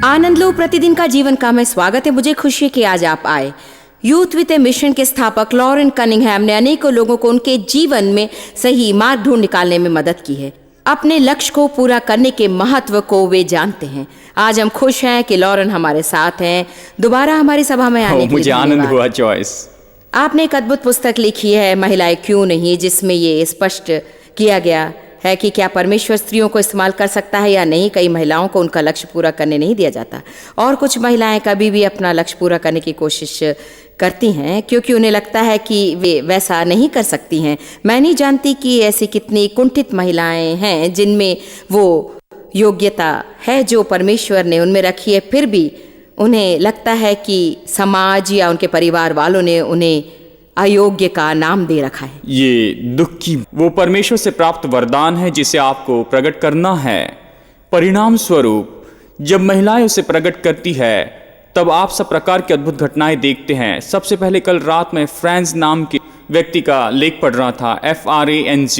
आनंद लो प्रतिदिन का जीवन का में स्वागत है। मुझे खुशी है कि आज आप आए। यूथ विद ए मिशन के स्थापक लॉरेन कनिंघहैम ने अनेकों लोगों को उनके जीवन में सही मार्ग ढूंढ निकालने में मदद की है। अपने लक्ष्य को पूरा करने के महत्व को वे जानते हैं। आज हम खुश हैं कि लॉरेन हमारे साथ हैं। दोबारा हमारी सभा में आने के लिए मुझे आनंद हुआ जॉयस। आपने एक अद्भुत पुस्तक लिखी है महिलाएं क्यों नहीं, जिसमें ये स्पष्ट किया गया है कि क्या परमेश्वर स्त्रियों को इस्तेमाल कर सकता है या नहीं। कई महिलाओं को उनका लक्ष्य पूरा करने नहीं दिया जाता और कुछ महिलाएं कभी भी अपना लक्ष्य पूरा करने की कोशिश करती हैं क्योंकि उन्हें लगता है कि वे वैसा नहीं कर सकती हैं। मैं नहीं जानती कि ऐसी कितनी कुंठित महिलाएं हैं जिनमें वो योग्यता है जो परमेश्वर ने उनमें रखी है, फिर भी उन्हें लगता है कि समाज या उनके परिवार वालों ने उन्हें अयोग्य का नाम दे रखा है। ये दुख की वो परमेश्वर से प्राप्त वरदान है जिसे आपको प्रकट करना है। परिणाम स्वरूप जब महिलाएं उसे प्रकट करती है तब आप सब प्रकार की अद्भुत घटनाएं देखते हैं। सबसे पहले कल रात में फ्रांस नाम के व्यक्ति का लेख पढ़ रहा था, FRANZ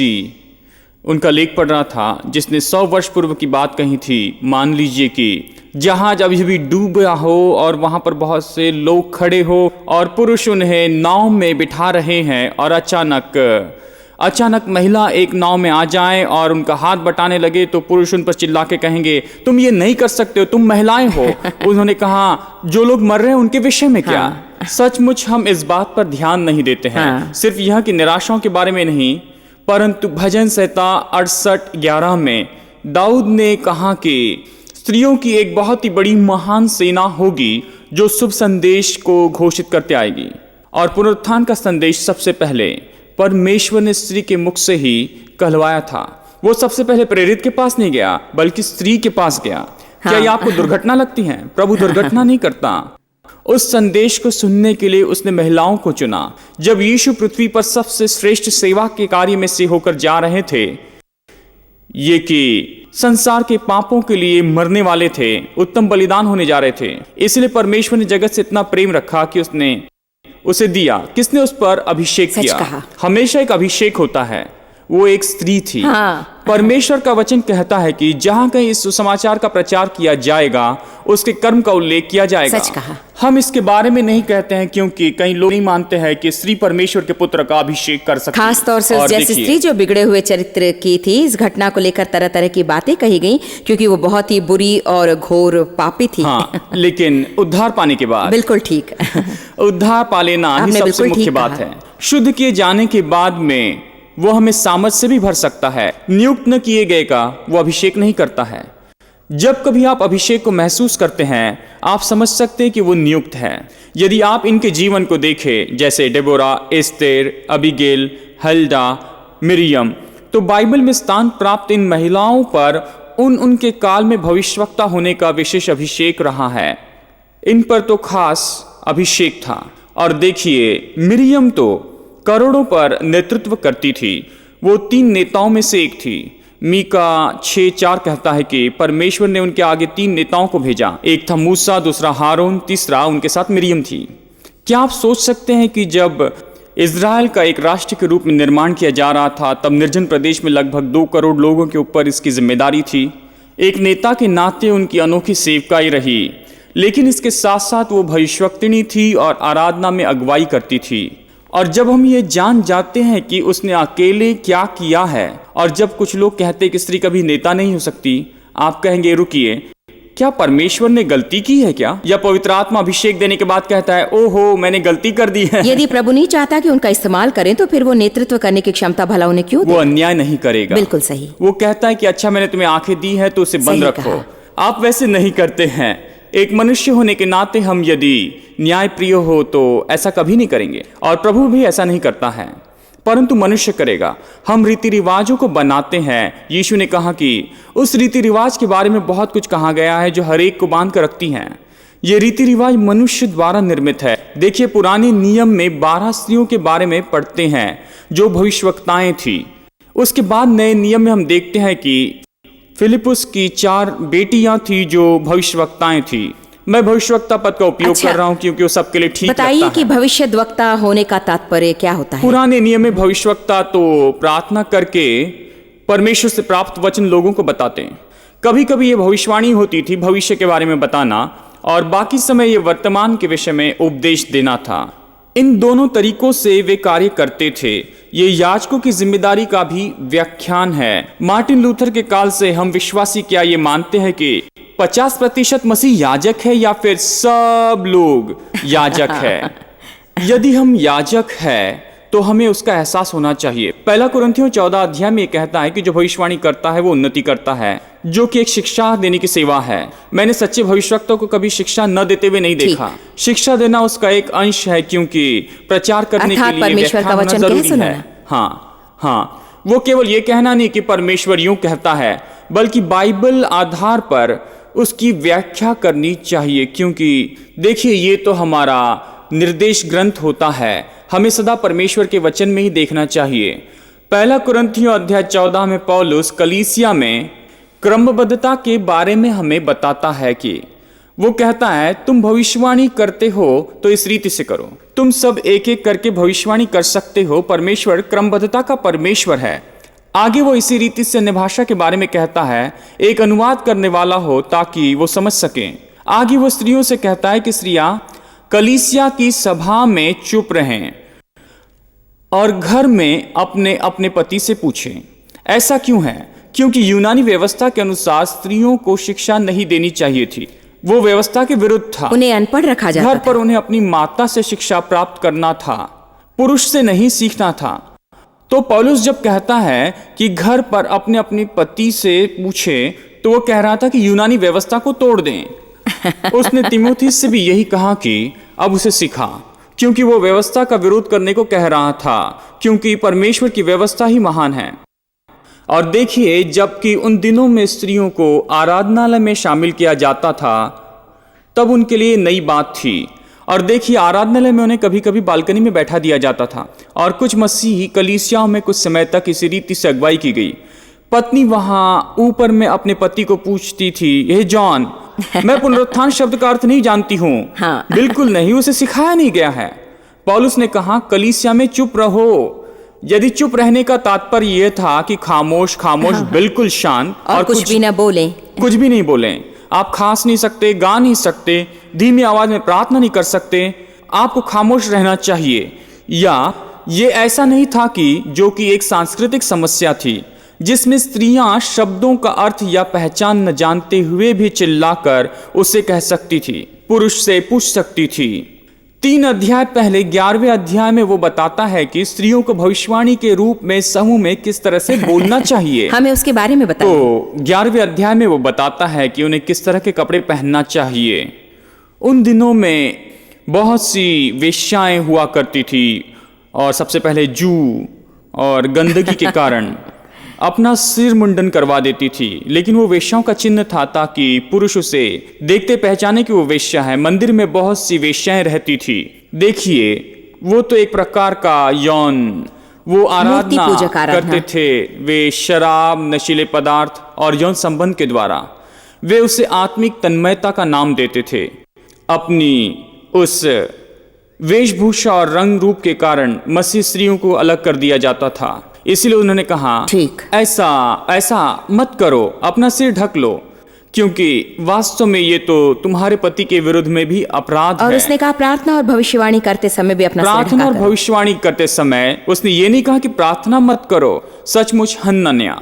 उनका लेख पढ़ रहा था, जिसने 100 वर्ष पूर्व की बात कही थी। मान लीजिए कि जहाज अभी भी डूबा हो और वहां पर बहुत से लोग खड़े हो और पुरुष उन्हें नाव में बिठा रहे हैं और अचानक महिला एक नाव में आ जाए और उनका हाथ बटाने लगे तो पुरुष उन पर चिल्ला के कहेंगे तुम ये नहीं कर सकते हो, तुम महिलाएं हो। उन्होंने कहा जो लोग मर रहे हैं उनके विषय में क्या। सचमुच हम इस बात पर ध्यान नहीं देते हैं। सिर्फ यह कि निराशाओं के बारे में नहीं, परंतु भजन संहिता 68:11 में दाऊद ने कहा कि स्त्रियों की एक बहुत ही बड़ी महान सेना होगी जो शुभ संदेश को घोषित करते आएगी। और पुनरुत्थान का संदेश सबसे पहले परमेश्वर ने स्त्री के मुख से ही कहलवाया था। वो सबसे पहले प्रेरित के पास नहीं गया बल्कि स्त्री के पास गया। क्या ये आपको दुर्घटना लगती है? प्रभु दुर्घटना नहीं करता। उस संदेश को सुनने के लिए उसने महिलाओं को चुना। जब यीशु पृथ्वी पर सबसे श्रेष्ठ सेवा के कार्य में से होकर जा रहे थे, ये कि संसार के पापों के लिए मरने वाले थे, उत्तम बलिदान होने जा रहे थे, इसलिए परमेश्वर ने जगत से इतना प्रेम रखा कि उसने उसे दिया। किसने उस पर अभिषेक किया? हमेशा एक अभिषेक होता है, वो एक स्त्री थी। परमेश्वर का वचन कहता है कि जहां कहीं इस सुसमाचार का प्रचार किया जाएगा उसके कर्म का उल्लेख किया जाएगा। सच कहा। हम इसके बारे में नहीं कहते हैं क्योंकि कई लोग नहीं मानते हैं कि स्त्री परमेश्वर के पुत्र का अभिषेक कर सकती है। खास तौर से उस जैसी स्त्री जो बिगड़े हुए चरित्र की थी। इस घटना को लेकर तरह तरह की बातें कही गई क्योंकि वो बहुत ही बुरी और घोर पापी थी। लेकिन उद्धार पाने के बाद बिल्कुल ठीक उद्धार पा लेना ही सबसे मुख्य बात है। शुद्ध किए जाने के बाद में वो हमें सामर्थ से भी भर सकता है। नियुक्त न किए गए का वो अभिषेक नहीं करता है। जब कभी आप अभिषेक को महसूस करते हैं आप समझ सकते हैं कि वो नियुक्त है। यदि आप इनके जीवन को देखें, जैसे Deborah, Esther, Abigail, Halda, Miriam, तो बाइबल में स्थान प्राप्त इन महिलाओं पर उनके काल में भविष्यवक्ता होने का विशेष अभिषेक रहा है। इन पर तो खास अभिषेक था। और देखिए, मिरियम तो करोड़ों पर नेतृत्व करती थी। वो 3 नेताओं में से एक थी। मीका 6:4 कहता है कि परमेश्वर ने उनके आगे 3 नेताओं को भेजा। एक था मूसा, दूसरा हारून, तीसरा उनके साथ मिरियम थी। क्या आप सोच सकते हैं कि जब इज़राइल का एक राष्ट्र के रूप में निर्माण किया जा रहा था तब निर्जन प्रदेश में लगभग 2 करोड़ लोगों के ऊपर इसकी जिम्मेदारी थी। एक नेता के नाते उनकी अनोखी सेवकाई रही, लेकिन इसके साथ साथ वो भविष्यवक्तिनी थी और आराधना में अगुवाई करती थी। और जब हम ये जान जाते हैं कि उसने अकेले क्या किया है, और जब कुछ लोग कहते हैं कि स्त्री कभी नेता नहीं हो सकती, आप कहेंगे रुकिए, क्या परमेश्वर ने गलती की है क्या? या पवित्र आत्मा अभिषेक देने के बाद कहता है ओहो मैंने गलती कर दी है? यदि प्रभु नहीं चाहता कि उनका इस्तेमाल करें तो फिर वो नेतृत्व करने की क्षमता भला उन्हें क्यों दे? वो अन्याय नहीं करेगा। बिल्कुल सही। वो कहता है कि अच्छा मैंने तुम्हें आंखें दी है तो उसे बंद रखो। आप वैसे नहीं करते हैं। एक मनुष्य होने के नाते हम यदि न्याय प्रिय हो तो ऐसा कभी नहीं करेंगे, और प्रभु भी ऐसा नहीं करता है, परंतु मनुष्य करेगा। हम रीति रिवाजों को बनाते हैं। यीशु ने कहा कि उस रीति रिवाज के बारे में बहुत कुछ कहा गया है जो हर एक को बांध कर रखती हैं। ये रीति रिवाज मनुष्य द्वारा निर्मित है। देखिए, पुराने नियम में 12 स्त्रियों के बारे में पढ़ते हैं जो भविष्यवक्ताएं थी। उसके बाद नए नियम में हम देखते हैं कि फिलिपुस की 4 बेटियां थी जो भविष्यवक्ताएं थी। मैं भविष्यवक्ता पद का उपयोग कर रहा हूं क्योंकि वो सबके लिए ठीक लगता है। बताइए कि भविष्यद्वक्ता होने का तात्पर्य क्या होता है? पुराने नियम में भविष्यवक्ता तो प्रार्थना करके परमेश्वर से प्राप्त वचन लोगों को बताते हैं। कभी कभी ये भविष्यवाणी होती थी, भविष्य के बारे में बताना, और बाकी समय ये वर्तमान के विषय में उपदेश देना था। इन दोनों तरीकों से वे कार्य करते थे। ये याजकों की जिम्मेदारी का भी व्याख्यान है। मार्टिन लूथर के काल से हम विश्वासी क्या ये मानते हैं कि 50% मसीह याजक है या फिर सब लोग याजक है? यदि हम याजक है तो हमें उसका एहसास होना चाहिए। पहला कुरिन्थियों 14 अध्याय में कहता है कि जो भविष्यवाणी करता है वो उन्नति करता है, जो कि एक शिक्षा देने की सेवा है। मैंने सच्चे भविष्यवक्ता को कभी शिक्षा न देते हुए नहीं देखा। शिक्षा देना उसका एक अंश है, क्योंकि प्रचार करने के लिए परमेश्वर का वचन जरूरी है। हाँ, वो केवल ये कहना नहीं कि परमेश्वर यूं कहता है, बल्कि बाइबल आधार पर उसकी व्याख्या करनी चाहिए। क्योंकि देखिए, ये तो हमारा निर्देश ग्रंथ होता है, हमें सदा परमेश्वर के वचन में ही देखना चाहिए। पहला कुरिन्थियों अध्याय 14 में पौलुस कलीसिया में क्रमबद्धता के बारे में हमें बताता है कि वो कहता है, तुम भविष्यवाणी करते हो तो इस रीति से करो। तुम सब एक एक करके भविष्यवाणी कर सकते हो। परमेश्वर क्रमबद्धता का परमेश्वर है। आगे वो इसी रीति से अन्य भाषा के बारे में कहता है, एक अनुवाद करने वाला हो ताकि वो समझ सकें। आगे वो स्त्रियों से कहता है कि स्त्रियां कलीसिया की सभा में चुप रहें और घर में अपने अपने पति से पूछें। ऐसा क्यों है? क्योंकि यूनानी व्यवस्था के अनुसार स्त्रियों को शिक्षा नहीं देनी चाहिए थी। वो व्यवस्था के विरुद्ध था। उन्हें अनपढ़ रखा जाता घर पर उन्हें अपनी माता से शिक्षा प्राप्त करना था, पुरुष से नहीं सीखना था। तो पौलुस जब कहता है कि घर पर अपने अपने पति से पूछे, तो वो कह रहा था कि यूनानी व्यवस्था को तोड़ दें। उसने तिमोथी से भी यही कहा कि अब उसे सिखा, क्योंकि वो व्यवस्था का विरोध करने को कह रहा था, क्योंकि परमेश्वर की व्यवस्था ही महान है। और देखिए, जबकि उन दिनों में स्त्रियों को आराधनालय में शामिल किया जाता था, तब उनके लिए नई बात थी। और देखिए, आराधनालय में उन्हें कभी कभी बालकनी में बैठा दिया जाता था, और कुछ मसीही कलीसियाओं में कुछ समय तक इसी रीति से अगुवाई की गई। पत्नी वहां ऊपर में अपने पति को पूछती थी, हे जॉन, मैं पुनरुत्थान शब्द का अर्थ नहीं जानती हूँ। हाँ। बिल्कुल नहीं, उसे सिखाया नहीं गया है। पौलुस ने कहा, कलीसिया में चुप रहो। यदि चुप रहने का तात्पर्य यह था कि खामोश खामोश, बिल्कुल शांत और कुछ भी ना बोलें, कुछ भी नहीं बोलें, आप खांस नहीं सकते, गा नहीं सकते, धीमी आवाज में प्रार्थना नहीं कर सकते, आपको खामोश रहना चाहिए, या ये ऐसा नहीं था कि जो कि एक सांस्कृतिक समस्या थी जिसमें स्त्रियां शब्दों का अर्थ या पहचान न जानते हुए भी चिल्लाकर उसे कह सकती थी, पुरुष से पूछ सकती थी। 3 अध्याय पहले 11वें अध्याय में वो बताता है कि स्त्रियों को भविष्यवाणी के रूप में समूह में किस तरह से बोलना चाहिए। हमें उसके बारे में बताइए। तो 11वें अध्याय में वो बताता है कि उन्हें किस तरह के कपड़े पहनना चाहिए। उन दिनों में बहुत सी वेश्याएं हुआ करती थी, और सबसे पहले जू और गंदगी के कारण अपना सिर मुंडन करवा देती थी, लेकिन वो वेश्याओं का चिन्ह था ताकि पुरुष उसे देखते पहचाने कि वो वेश्या है। मंदिर में बहुत सी वेश्याएं रहती थी। देखिए, वो तो एक प्रकार का यौन, वो आराधना करते थे। वे शराब, नशीले पदार्थ और यौन संबंध के द्वारा वे उसे आत्मिक तन्मयता का नाम देते थे। अपनी उस वेशभूषा और रंग रूप के कारण मसीह स्त्रियों को अलग कर दिया जाता था। इसलिए उन्होंने कहा, ठीक, ऐसा मत करो, अपना सिर ढक लो, क्योंकि वास्तव में ये तो तुम्हारे पति के विरुद्ध में भी अपराध और है। उसने कहा, प्रार्थना और भविष्यवाणी करते समय भी अपना प्रार्थना और भविष्यवाणी करते समय उसने ये नहीं कहा कि प्रार्थना मत करो। सचमुच हनन्या,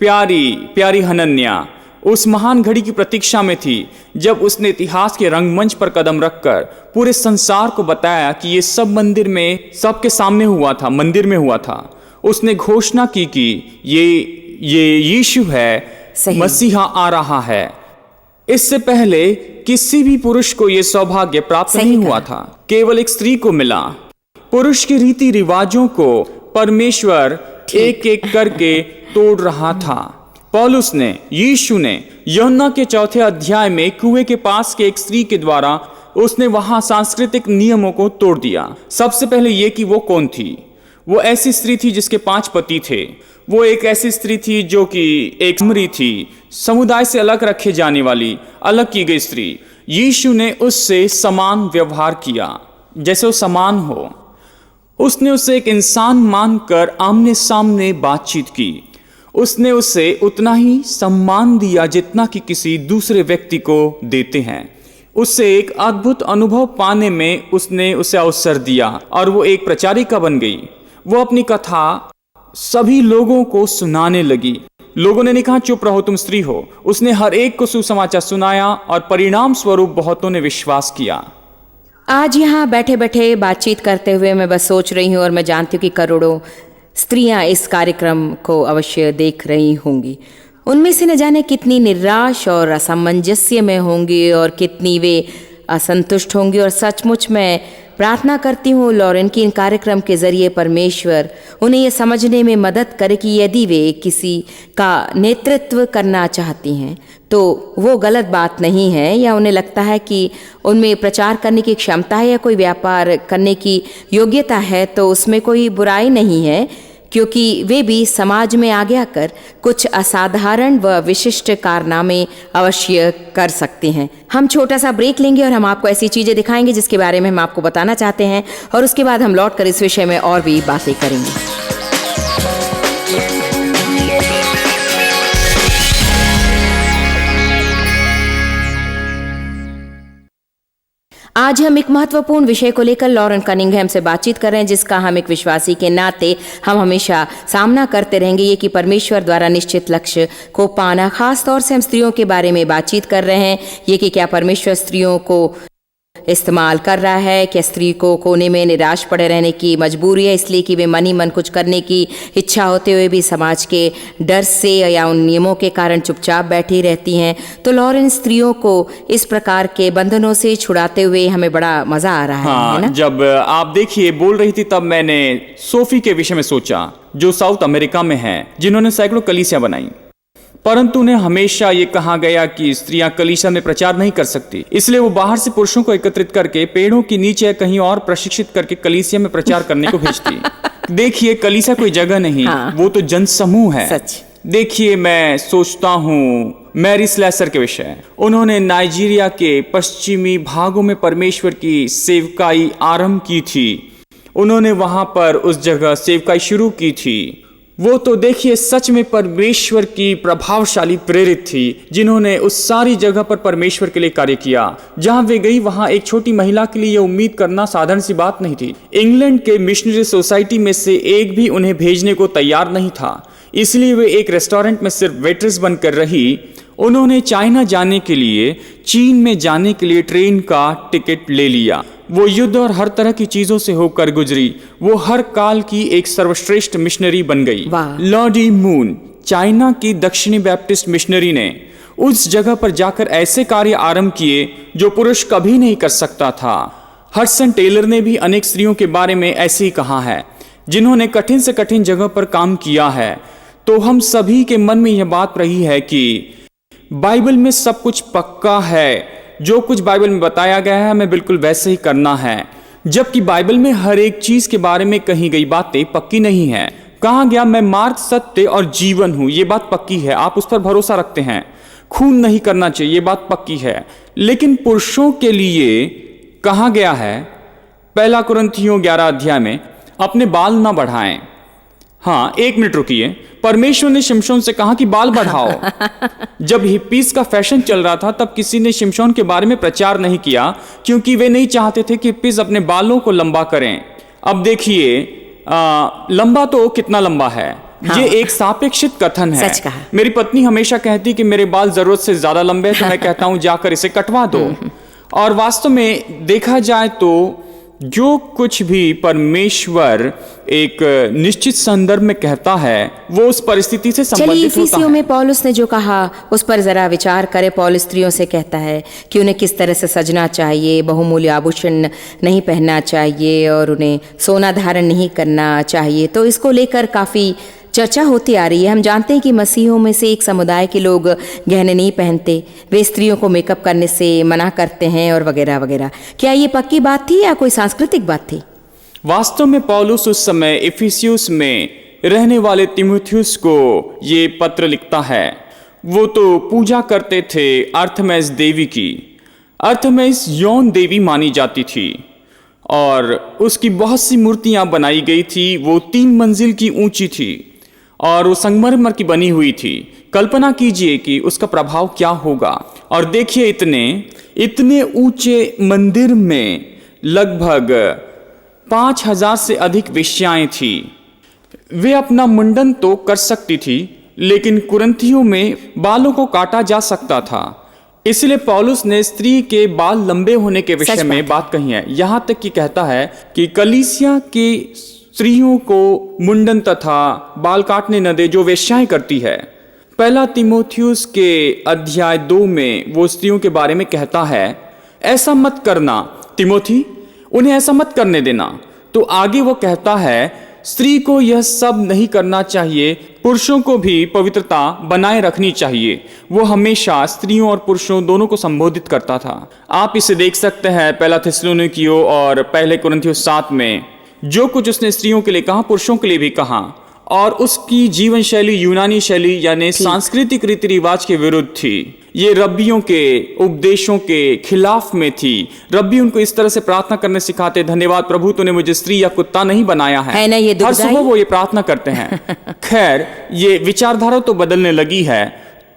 प्यारी हनन्या उस महान घड़ी की प्रतीक्षा में थी जब उसने इतिहास के रंगमंच पर कदम रखकर पूरे संसार को बताया कि ये सब मंदिर में, सबके सामने हुआ था, मंदिर में हुआ था। उसने घोषणा की कि ये यीशु है, मसीहा आ रहा है। इससे पहले किसी भी पुरुष को यह सौभाग्य प्राप्त नहीं हुआ था, केवल एक स्त्री को मिला। पुरुष के रीति रिवाजों को परमेश्वर एक एक करके तोड़ रहा था। पौलुस ने, यीशु ने यूहन्ना के 4 अध्याय में कुएं के पास के एक स्त्री के द्वारा उसने वहां सांस्कृतिक नियमों को तोड़ दिया। सबसे पहले यह कि वो कौन थी। वो ऐसी स्त्री थी जिसके 5 पति थे। वो एक ऐसी स्त्री थी जो कि एक समरी थी, समुदाय से अलग रखे जाने वाली, अलग की गई स्त्री। यीशु ने उससे समान व्यवहार किया, जैसे वो समान हो। उसने उसे एक इंसान मानकर आमने सामने बातचीत की। उसने उसे उतना ही सम्मान दिया जितना कि किसी दूसरे व्यक्ति को देते हैं। उससे एक अद्भुत अनुभव पाने में उसने उसे अवसर दिया और वो एक प्रचारिका बन गई। वो अपनी कथा सभी लोगों को सुनाने लगी। लोगों ने नहीं कहा चुप रहो तुम स्त्री हो। उसने हर एक को सुसमाचार सुनाया और परिणाम स्वरूप बहुतों ने विश्वास किया। आज यहाँ बैठे बैठे बातचीत करते हुए मैं बस सोच रही हूँ, और मैं जानती हूँ कि करोड़ों स्त्रियाँ इस कार्यक्रम को अवश्य देख रही होंगी। उनमें से न जाने कितनी निराश और असमंजस्य में होंगी और कितनी वे असंतुष्ट होंगी। और सचमुच मैं प्रार्थना करती हूँ लॉरेन की इन कार्यक्रम के ज़रिए परमेश्वर उन्हें ये समझने में मदद करे कि यदि वे किसी का नेतृत्व करना चाहती हैं तो वो गलत बात नहीं है, या उन्हें लगता है कि उनमें प्रचार करने की क्षमता है या कोई व्यापार करने की योग्यता है, तो उसमें कोई बुराई नहीं है, क्योंकि वे भी समाज में आगे आकर कुछ असाधारण व विशिष्ट कारनामे अवश्य कर सकते हैं। हम छोटा सा ब्रेक लेंगे और हम आपको ऐसी चीज़ें दिखाएंगे जिसके बारे में हम आपको बताना चाहते हैं, और उसके बाद हम लौट कर इस विषय में और भी बातें करेंगे। आज हम एक महत्वपूर्ण विषय को लेकर लॉरेन कनिंघम से बातचीत कर रहे हैं, जिसका हम एक विश्वासी के नाते हम हमेशा सामना करते रहेंगे। ये कि परमेश्वर द्वारा निश्चित लक्ष्य को पाना। खास तौर से हम स्त्रियों के बारे में बातचीत कर रहे हैं। ये कि क्या परमेश्वर स्त्रियों को इस्तेमाल कर रहा है, क्या स्त्री को कोने में निराश पड़े रहने की मजबूरी है इसलिए कि वे मन ही मन कुछ करने की इच्छा होते हुए भी समाज के डर से या उन नियमों के कारण चुपचाप बैठी रहती हैं। तो लॉरेन, स्त्रियों को इस प्रकार के बंधनों से छुड़ाते हुए हमें बड़ा मजा आ रहा है ना? जब आप देखिए बोल रही थी तब मैंने सोफी के विषय में सोचा, जो साउथ अमेरिका में है, जिन्होंने सैकड़ों कलीसियां बनाई, परंतु उन्हें हमेशा ये कहा गया कि स्त्रियां कलीसिया में प्रचार नहीं कर सकती, इसलिए वो बाहर से पुरुषों को एकत्रित करके पेड़ों के नीचे कहीं और प्रशिक्षित करके कलीसिया में प्रचार करने को भेजती। देखिए, कलीसिया कोई जगह नहीं, वो तो जनसमूह है। सच। देखिए, मैं सोचता हूँ मैरी स्लेसर के विषय। उन्होंने नाइजीरिया के पश्चिमी भागों में परमेश्वर की सेवकाई आरंभ की थी। उन्होंने वहां पर उस जगह सेवकाई शुरू की थी। वो तो देखिए सच में परमेश्वर की प्रभावशाली प्रेरित थी, जिन्होंने उस सारी जगह पर परमेश्वर के लिए कार्य किया। जहां वे गई वहां एक छोटी महिला के लिए यह उम्मीद करना साधारण सी बात नहीं थी। इंग्लैंड के मिशनरी सोसाइटी में से एक भी उन्हें भेजने को तैयार नहीं था, इसलिए वे एक रेस्टोरेंट में सिर्फ वेट्रेस बनकर रही। उन्होंने चाइना जाने के लिए, चीन में जाने के लिए ट्रेन का टिकट ले लिया। वो युद्ध और हर तरह की चीजों से होकर गुजरी। वो हर काल की एक सर्वश्रेष्ठ मिशनरी बन गई। लॉडी मून, चाइना की दक्षिणी बैप्टिस्ट मिशनरी ने उस जगह पर जाकर ऐसे कार्य आरंभ किए जो पुरुष कभी नहीं कर सकता था। हडसन टेलर ने भी अनेक स्त्रियों के बारे में ऐसे ही कहा है, जिन्होंने कठिन से कठिन जगह पर काम किया है। तो हम सभी के मन में यह बात रही है कि बाइबल में सब कुछ पक्का है, जो कुछ बाइबल में बताया गया है हमें बिल्कुल वैसे ही करना है, जबकि बाइबल में हर एक चीज के बारे में कही गई बातें पक्की नहीं है। कहा गया मैं मार्ग, सत्य और जीवन हूं, ये बात पक्की है, आप उस पर भरोसा रखते हैं। खून नहीं करना चाहिए, ये बात पक्की है। लेकिन पुरुषों के लिए कहा गया है 1 कुरिन्थियों 11 अध्याय में, अपने बाल ना बढ़ाएं। हाँ, 1 मिनट रुकिए। परमेश्वर ने शिमशोन से कहा कि बाल बढ़ाओ। जब हिप्पीज का फैशन चल रहा था तब किसी ने शिमशोन के बारे में प्रचार नहीं किया, क्योंकि वे नहीं चाहते थे कि हिप्पीज अपने बालों को लंबा करें। अब देखिए, लंबा तो कितना लंबा है। हाँ। ये एक सापेक्षित कथन है। सच कहा। मेरी पत्नी हमेशा कहती कि मेरे बाल जरूरत से ज्यादा लंबे हैं, तो मैं कहता हूं जाकर इसे कटवा दो। और वास्तव में देखा जाए तो जो कुछ भी परमेश्वर एक निश्चित संदर्भ में कहता है वो उस परिस्थिति से संबंधित होता है। में पौलुस ने जो कहा उस पर जरा विचार करें। पौलुस स्त्रियों से कहता है कि उन्हें किस तरह से सजना चाहिए, बहुमूल्य आभूषण नहीं पहनना चाहिए और उन्हें सोना धारण नहीं करना चाहिए। तो इसको लेकर काफ़ी चर्चा होती आ रही है। हम जानते हैं कि मसीहों में से एक समुदाय के लोग गहने नहीं पहनते, वे स्त्रियों को मेकअप करने से मना करते हैं और वगैरह वगैरह। क्या ये पक्की बात थी या कोई सांस्कृतिक बात थी? वास्तव में पौलुस उस समय इफिसियुस में रहने वाले तिमुथियुस को ये पत्र लिखता है। वो तो पूजा करते थे अर्थमेस देवी की। अर्थमेस यौन देवी मानी जाती थी और उसकी बहुत सी मूर्तियां बनाई गई थी। वो 3 मंजिल की ऊंची थी और वो संगमरमर की बनी हुई थी। कल्पना कीजिए कि उसका प्रभाव क्या होगा। और देखिए इतने ऊंचे मंदिर में लगभग 5000 से अधिक वेश्याएं थी। वे अपना मुंडन तो कर सकती थी, लेकिन कुरिन्थियों में बालों को काटा जा सकता था। इसलिए पौलुस ने स्त्री के बाल लंबे होने के विषय में बात कही है। यहां तक कि कहता है कि कलीसिया की स्त्रियों को मुंडन तथा बाल काटने न दे जो वेश्याएं करती है। पहला तीमुथियुस के अध्याय 2 में वो स्त्रियों के बारे में कहता है, ऐसा मत करना तीमुथी, उन्हें ऐसा मत करने देना। तो आगे वो कहता है, स्त्री को यह सब नहीं करना चाहिए, पुरुषों को भी पवित्रता बनाए रखनी चाहिए। वो हमेशा स्त्रियों और पुरुषों दोनों को संबोधित करता था। आप इसे देख सकते हैं पहला थिस्सलुनीकियों और पहले कुरिन्थियों 7 में। जो कुछ उसने स्त्रियों के लिए कहा, पुरुषों के लिए भी कहा। और उसकी जीवन शैली यूनानी शैली यानी सांस्कृतिक रीति रिवाज के विरुद्ध थी। ये रब्बियों के उपदेशों के खिलाफ में थी। रब्बी उनको इस तरह से प्रार्थना करने सिखाते, धन्यवाद प्रभु तूने मुझे स्त्री या कुत्ता नहीं बनाया है ना, ये हर सुबह वो ये प्रार्थना करते हैं। खैर, ये विचारधारा तो बदलने लगी है।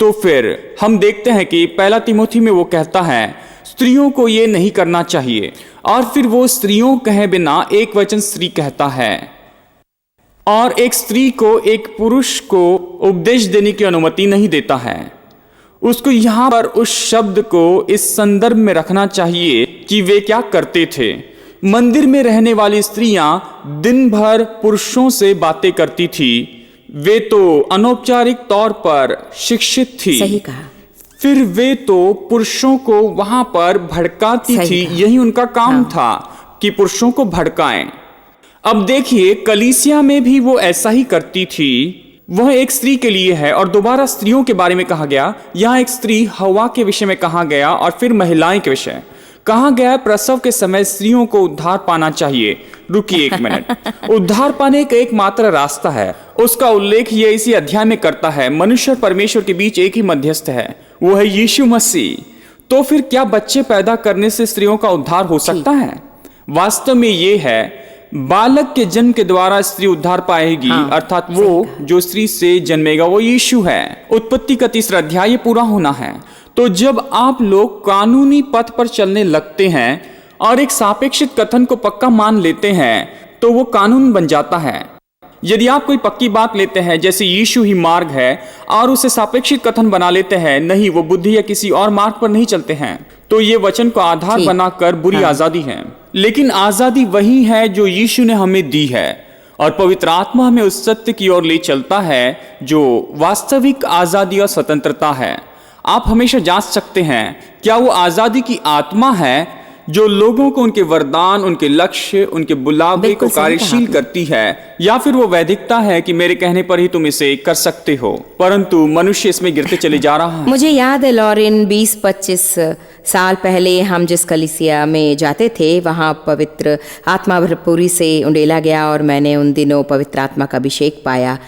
तो फिर हम देखते हैं कि पहला तीमुथी में वो कहता है स्त्रियों को ये नहीं करना चाहिए, और फिर वो स्त्रियों कहे बिना एक वचन स्त्री कहता है। और एक स्त्री को एक पुरुष को उपदेश देने की अनुमति नहीं देता है। उसको यहां पर उस शब्द को इस संदर्भ में रखना चाहिए कि वे क्या करते थे। मंदिर में रहने वाली स्त्रियां दिन भर पुरुषों से बातें करती थी। वे तो अनौपचारिक तौर पर शिक्षित थी। सही कहा। फिर वे तो पुरुषों को वहां पर भड़काती थी। यही उनका काम था कि पुरुषों को भड़काएं। अब देखिए, कलीसिया में भी वो ऐसा ही करती थी। वह एक स्त्री के लिए है और दोबारा स्त्रियों के बारे में कहा गया। यहाँ एक स्त्री हवा के विषय में कहा गया और फिर महिलाएं के विषय कहा गया। प्रसव के समय स्त्रियों को उद्धार पाना चाहिए। रुकिए एक मिनट। उद्धार पाने का एकमात्र रास्ता है, उसका उल्लेख ये इसी अध्याय में करता है। मनुष्य और परमेश्वर के बीच एक ही मध्यस्थ है, वो है यीशु मसीह। तो फिर क्या बच्चे पैदा करने से स्त्रियों का उद्धार हो सकता है? वास्तव में ये है, बालक के जन्म के द्वारा स्त्री उद्धार पाएगी। अर्थात वो जो स्त्री से जन्मेगा वो यीशु है। उत्पत्ति का 3 अध्याय पूरा होना है। तो जब आप लोग कानूनी पथ पर चलने लगते हैं और एक सापेक्षित कथन को पक्का मान लेते हैं तो वो कानून बन जाता है। यदि आप कोई पक्की बात लेते हैं जैसे यीशु ही मार्ग है और उसे सापेक्षित कथन बना लेते हैं, नहीं वो बुद्धि या किसी और मार्ग पर नहीं चलते हैं, तो ये वचन को आधार बनाकर बुरी आजादी है। लेकिन आजादी वही है जो यीशु ने हमें दी है, और पवित्र आत्मा हमें उस सत्य की ओर ले चलता है जो वास्तविक आजादी और स्वतंत्रता है। आप हमेशा जांच सकते हैं क्या वो आजादी की आत्मा है जो लोगों को उनके वरदान, उनके लक्ष्य, उनके बुलावे को कार्यशील करती है, या फिर वो वैधिकता है कि मेरे कहने पर ही तुम इसे कर सकते हो, परंतु मनुष्य इसमें गिरते चले जा रहा है। मुझे याद है लॉरेन, 20-25 साल पहले हम जिस कलीसिया में जाते थे वहाँ पवित्र आत्मा भरपूरी से उंडेला गया और मैंने उन दिनों पवित्र आत्मा का अभिषेक पाया।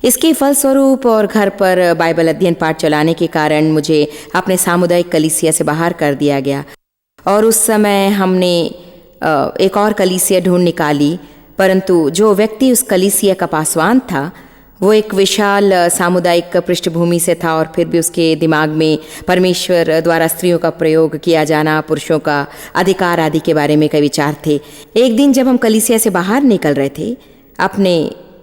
इसके फलस्वरूप और घर पर बाइबल अध्ययन पाठ चलाने के कारण मुझे अपने सामुदायिक कलीसिया से बाहर कर दिया गया, और उस समय हमने एक और कलीसिया ढूंढ निकाली। परंतु जो व्यक्ति उस कलीसिया का पासवान था वो एक विशाल सामुदायिक पृष्ठभूमि से था, और फिर भी उसके दिमाग में परमेश्वर द्वारा स्त्रियों का प्रयोग किया जाना, पुरुषों का अधिकार आदि के बारे में कई विचार थे। एक दिन जब हम कलीसिया से बाहर निकल रहे थे, अपने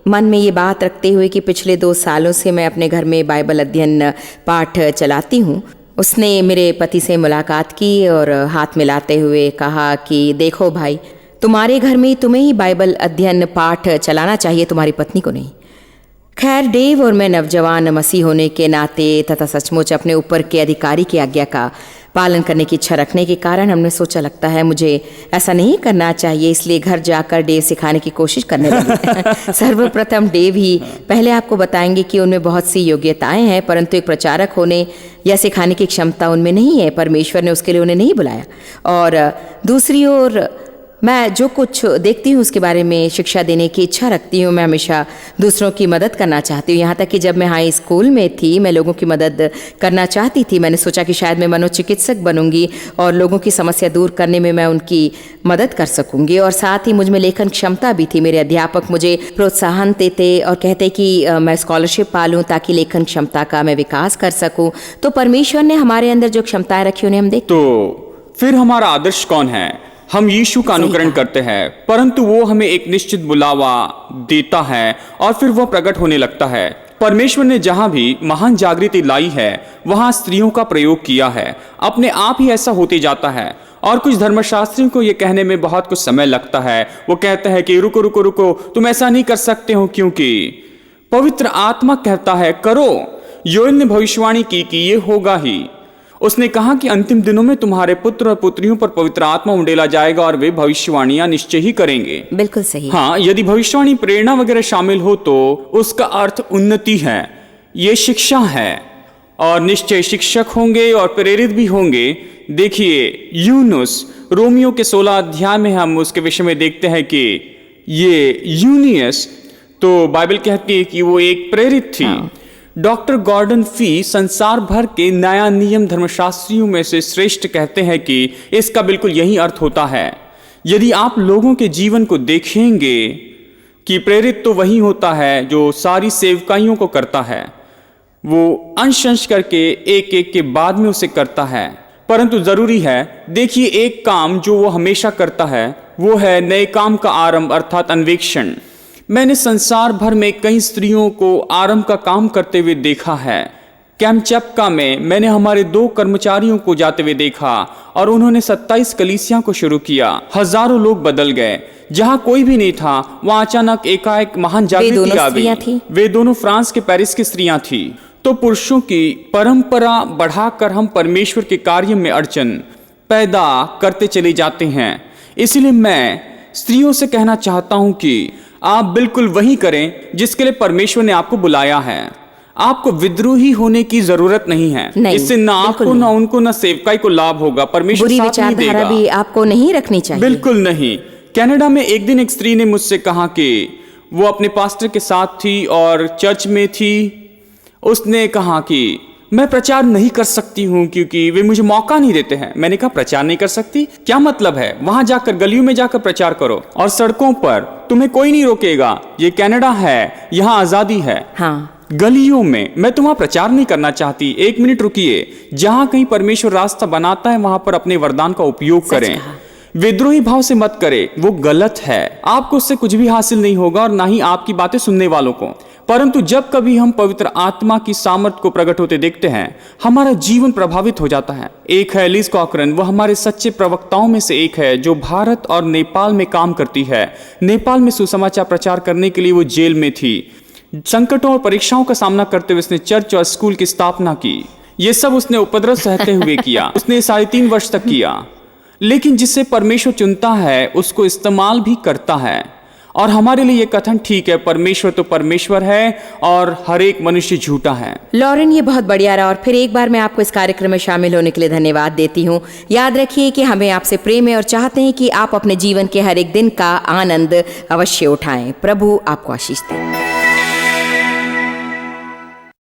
मन में ये बात रखते हुए कि पिछले 2 सालों से मैं अपने घर में बाइबल अध्ययन पाठ चलाती हूँ, उसने मेरे पति से मुलाकात की और हाथ मिलाते हुए कहा कि देखो भाई, तुम्हारे घर में तुम्हें ही बाइबल अध्ययन पाठ चलाना चाहिए, तुम्हारी पत्नी को नहीं। खैर, डेव और मैं नवजवान मसीह होने के नाते तथा सचमुच अपने ऊपर के अधिकारी की आज्ञा का पालन करने की इच्छा रखने के कारण हमने सोचा लगता है मुझे ऐसा नहीं करना चाहिए, इसलिए घर जाकर डेव सिखाने की कोशिश करने लगे। सर्वप्रथम डेव ही पहले आपको बताएंगे कि उनमें बहुत सी योग्यताएं हैं, परंतु एक प्रचारक होने या सिखाने की क्षमता उनमें नहीं है। परमेश्वर ने उसके लिए उन्हें नहीं बुलाया। और दूसरी ओर मैं जो कुछ देखती हूँ उसके बारे में शिक्षा देने की इच्छा रखती हूँ। मैं हमेशा दूसरों की मदद करना चाहती हूँ। यहाँ तक कि जब मैं हाई स्कूल में थी मैं लोगों की मदद करना चाहती थी। मैंने सोचा कि शायद मैं मनोचिकित्सक बनूंगी और लोगों की समस्या दूर करने में मैं उनकी मदद कर सकूंगी। और साथ ही मुझ में लेखन क्षमता भी थी। मेरे अध्यापक मुझे प्रोत्साहन देते और कहते कि मैं स्कॉलरशिप पालूँ ताकि लेखन क्षमता का मैं विकास कर सकूँ। तो परमेश्वर ने हमारे अंदर जो क्षमताएं रखी उन्हें हम देख। तो फिर हमारा आदर्श कौन है? हम यीशु का अनुकरण करते हैं, परंतु वो हमें एक निश्चित बुलावा देता है और फिर वह प्रकट होने लगता है। परमेश्वर ने जहां भी महान जागृति लाई है वहां स्त्रियों का प्रयोग किया है। अपने आप ही ऐसा होते जाता है। और कुछ धर्मशास्त्रियों को यह कहने में बहुत कुछ समय लगता है। वो कहते हैं कि रुको रुको रुको, तुम ऐसा नहीं कर सकते हो क्योंकि पवित्र आत्मा कहता है करो। योएल ने भविष्यवाणी की कि ये होगा ही। उसने कहा कि अंतिम दिनों में तुम्हारे पुत्र और पुत्रियों पर पवित्र आत्मा उंडेला जाएगा और वे भविष्यवाणियां निश्चय ही करेंगे। बिल्कुल सही। हाँ, यदि भविष्यवाणी प्रेरणा वगैरह शामिल हो तो उसका अर्थ उन्नति है, ये शिक्षा है और निश्चय शिक्षक होंगे और प्रेरित भी होंगे। देखिए यूनुस, रोमियो के 16 अध्याय में हम उसके विषय में देखते हैं कि ये यूनियस, तो बाइबल कहती है कि वो एक प्रेरित थी। हाँ। डॉक्टर गॉर्डन फी संसार भर के नया नियम धर्मशास्त्रियों में से श्रेष्ठ कहते हैं कि इसका बिल्कुल यही अर्थ होता है। यदि आप लोगों के जीवन को देखेंगे कि प्रेरित तो वही होता है जो सारी सेवकाइयों को करता है, वो अंश अंश करके एक एक के बाद में उसे करता है। परंतु जरूरी है, देखिए एक काम जो वो हमेशा करता है वो है नए काम का आरंभ अर्थात अन्वेषण। मैंने संसार भर में कई स्त्रियों को आरंभ का काम करते हुए देखा है। कैमचप्का में मैंने हमारे 2 कर्मचारियों को जाते हुए देखा और उन्होंने 27 कलीसियां को शुरू किया। हजारों लोग बदल गए। जहां कोई भी नहीं था वहां अचानक एकाएक महान जागृति आ गई। वे दोनों फ्रांस के पेरिस की स्त्रियां थी। तो पुरुषों की परंपरा बढ़ाकर हम परमेश्वर के कार्य में अड़चन पैदा करते चले जाते हैं। इसलिए मैं स्त्रियों से कहना चाहता हूं कि आप बिल्कुल वही करें जिसके लिए परमेश्वर ने आपको बुलाया है। आपको विद्रोही होने की जरूरत नहीं है। इससे ना आपको ना उनको ना सेवकाई को लाभ होगा। परमेश्वर बुरी साथ नहीं देगा। विचारधारा भी आपको नहीं रखनी चाहिए। बिल्कुल नहीं। कनाडा में एक दिन एक स्त्री ने मुझसे कहा कि वो अपने पास्टर के साथ थी और चर्च में थी। उसने कहा कि मैं प्रचार नहीं कर सकती हूँ क्योंकि वे मुझे मौका नहीं देते हैं। मैंने कहा प्रचार नहीं कर सकती, क्या मतलब है? वहां जाकर गलियों में जाकर प्रचार करो और सड़कों पर तुम्हें कोई नहीं रोकेगा। ये कनाडा है, यहाँ आजादी है। हाँ। गलियों में मैं तुम्हारा प्रचार नहीं करना चाहती। 1 मिनट रुकिए। जहां कहीं परमेश्वर रास्ता बनाता है वहां पर अपने वरदान का उपयोग करें। विद्रोही भाव से मत करें, वो गलत है। आपको उससे कुछ भी हासिल नहीं होगा और ना ही आपकी बातें सुनने वालों को। परंतु जब कभी हम पवित्र आत्मा की सामर्थ को प्रकट होते देखते हैं हमारा जीवन प्रभावित हो जाता है। एक है एलिस कॉकरन, वो हमारे सच्चे प्रवक्ताओं में से एक है जो भारत और नेपाल में काम करती है। नेपाल में सुसमाचार प्रचार करने के लिए वो जेल में थी। संकटों और परीक्षाओं का सामना करते हुए उसने चर्च और स्कूल की स्थापना की। ये सब उसने उपद्रव सहते हुए किया। उसने 3.5 वर्ष तक किया। लेकिन जिसे परमेश्वर चुनता है उसको इस्तेमाल भी करता है। और हमारे लिए ये कथन ठीक है, परमेश्वर तो परमेश्वर है और हर एक मनुष्य झूठा है। लॉरेन, ये बहुत बढ़िया रहा और फिर एक बार मैं आपको इस कार्यक्रम में शामिल होने के लिए धन्यवाद देती हूँ। याद रखिए कि हमें आपसे प्रेम है और चाहते हैं कि आप अपने जीवन के हर एक दिन का आनंद अवश्य उठाएं। प्रभु आपको आशीष दे।